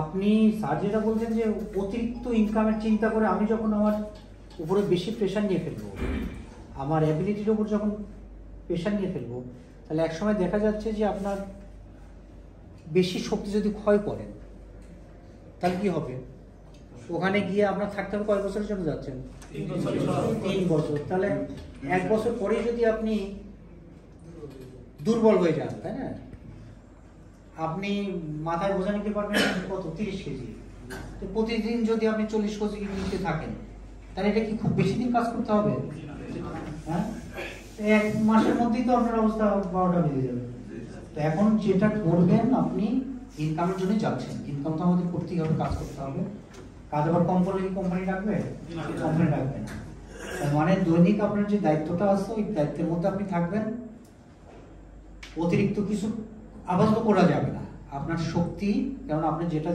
আপনি স্যার যেটা বলছেন যে অতিরিক্ত ইনকামের চিন্তা করে আমি যখন আমার উপরে বেশি প্রেশার নিয়ে ফেলবো, আমার অ্যাবিলিটির উপর যখন প্রেশার নিয়ে ফেলবো, তাহলে একসময় দেখা যাচ্ছে যে আপনার বেশি শক্তি যদি ক্ষয় করেন তাহলে কি হবে? ওখানে গিয়ে আপনার থাকতে হবে কয় বছরের জন্য যাচ্ছেন? 3 বছর। তাহলে 1 বছর পরেই যদি আপনি দুর্বল হয়ে যান, তাই না? আপনি মাথায় বোঝা নিতে পারবেন কত? 30 কেজি। তো প্রতিদিন যদি আপনি 40 কেজি নিতে থাকেন, তাহলে এটা কি খুব বেশি দিন কাজ করতে হবে? হ্যাঁ, 1 মাসের মধ্যেই তো আপনার অবস্থা 12টা বেজে যাবে। তো এখন যেটা করবেন, আপনি ইনকামের জন্য যাচ্ছেন, ইনকাম তো আমাদের করতেই হবে, কাজ করতে হবে। কাজ আবার কম করলে কি কোম্পানি রাখবে? কোম্পানি রাখবে না। তার মানে দৈনিক আপনার যে দায়িত্বটা আছে ওই দায়িত্বের মধ্যে আপনি থাকবেন। অতিরিক্ত কিছু আপাতত করা যাবে না। আপনার শক্তি, কারণ আপনি যেটা